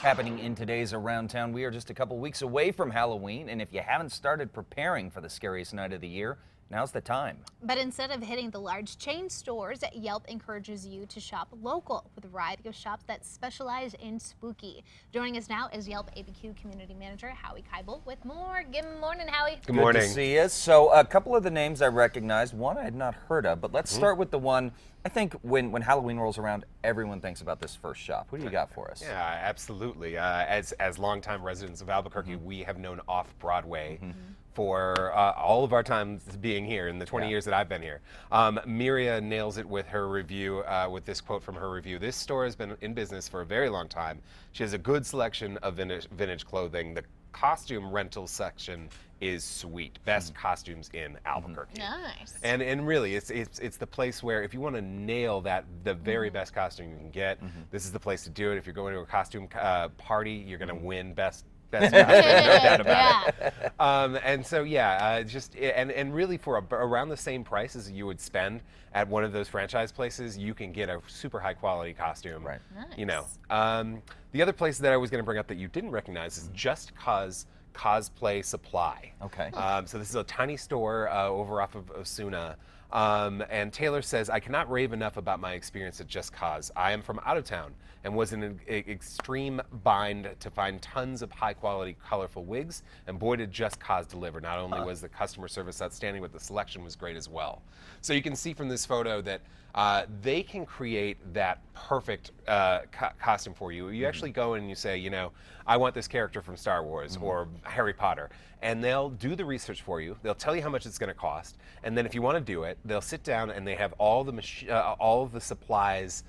Happening in today's Around Town, we are just a couple weeks away from Halloween, and if you haven't started preparing for the scariest night of the year, now's the time. But instead of hitting the large chain stores, Yelp encourages you to shop local with a variety of shops that specialize in spooky. Joining us now is Yelp ABQ Community Manager Howie Keibel with more. Good morning, Howie. Good morning. Good to see you. So a couple of the names I recognized, one I had not heard of, but let's start with the one, I think when Halloween rolls around, everyone thinks about this first shop. What do you got for us? Yeah, absolutely. As longtime residents of Albuquerque, we have known Off-Broadway for all of our time being here in the 20 years that I've been here. Miria nails it with her review, with this quote from her review. This store has been in business for a very long time. She has a good selection of vintage clothing. The costume rental section is sweet. Best costumes in Albuquerque. Nice. And really, it's the place where if you want to nail the very best costume you can get, this is the place to do it. If you're going to a costume party, you're going to win best costume, no doubt about it. And so and really for around the same price as you would spend at one of those franchise places, you can get a super high quality costume. Right. Nice. You know. The other place that I was going to bring up that you didn't recognize is Just Cause Cosplay Supply. Okay. So this is a tiny store over off of Osuna. And Taylor says, I cannot rave enough about my experience at Just Cause. I am from out of town and was in an extreme bind to find tons of high quality, colorful wigs, and boy did Just Cause deliver. Not only was the customer service outstanding, but the selection was great as well. So you can see from this photo that they can create that perfect costume for you. You actually go in and you say, you know, I want this character from Star Wars or Harry Potter, and they'll do the research for you. They'll tell you how much it's going to cost, and then if you want to do it, they'll sit down and they have all of the supplies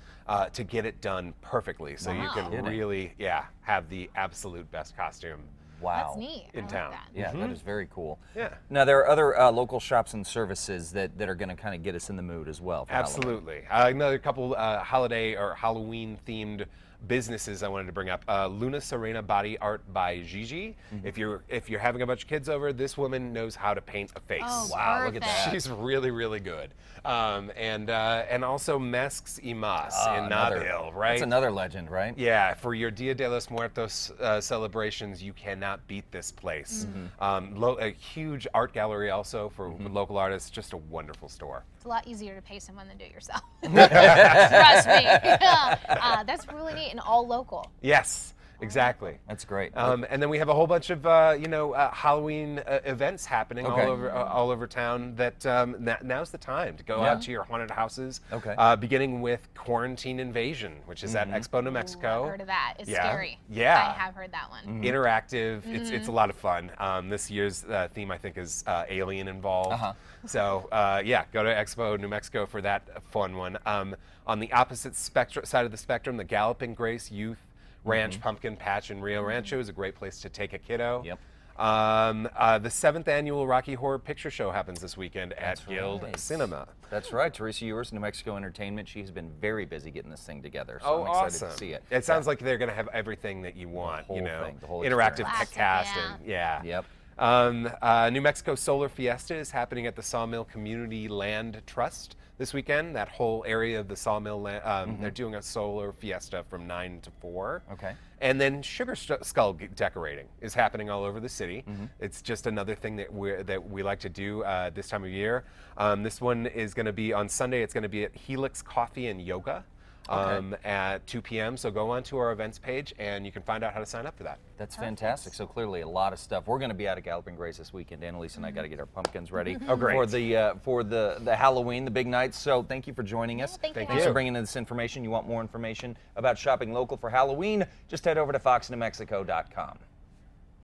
to get it done perfectly. So you can really, have the absolute best costume. Wow. That's neat. In I like town. that. Yeah, that is very cool. Yeah. Now, there are other local shops and services that are going to kind of get us in the mood as well for Halloween. Absolutely. Another couple holiday or Halloween themed businesses I wanted to bring up. Luna Serena Body Art by Gigi. If you're having a bunch of kids over, this woman knows how to paint a face. Oh, Wow, look at that. She's really, really good. And also Masks y Mas in Nob Hill, right? That's another legend, right? Yeah, for your Dia de los Muertos celebrations, you cannot beat this place. A huge art gallery also for local artists, just a wonderful store. It's a lot easier to pay someone than do it yourself. Trust me. That's really neat and all local. Yes. Exactly. That's great. And then we have a whole bunch of Halloween events happening all over town. That now's the time to go out to your haunted houses. Okay. Beginning with Quarantine Invasion, which is at Expo New Mexico. Ooh, I've heard of that. It's scary. Yeah. I have heard that one. Interactive. It's a lot of fun. This year's theme I think is alien involved. So go to Expo New Mexico for that fun one. On the opposite side of the spectrum, the Galloping Grace Youth Ranch Pumpkin Patch in Rio Rancho is a great place to take a kiddo. Yep. The 7th annual Rocky Horror Picture Show happens this weekend at Guild Cinema. That's right. Teresa Ewers, New Mexico Entertainment. She's been very busy getting this thing together, so I'm excited to see it. It sounds like they're going to have everything that you want. The whole thing, the whole interactive experience. cast and Yep. New Mexico Solar Fiesta is happening at the Sawmill Community Land Trust this weekend. That whole area of the Sawmill land, they're doing a solar fiesta from 9 to 4. Okay. And then Sugar Skull decorating is happening all over the city. It's just another thing that we like to do this time of year. This one is going to be on Sunday. It's going to be at Helix Coffee and Yoga. At 2 p.m. So go on to our events page and you can find out how to sign up for that. That's fantastic. So clearly a lot of stuff. We're going to be out at Galloping Grace this weekend. Annalise and I got to get our pumpkins ready for the Halloween, the big night. So thank you for joining us. Thanks for bringing in this information. You want more information about shopping local for Halloween? Just head over to foxnewmexico.com.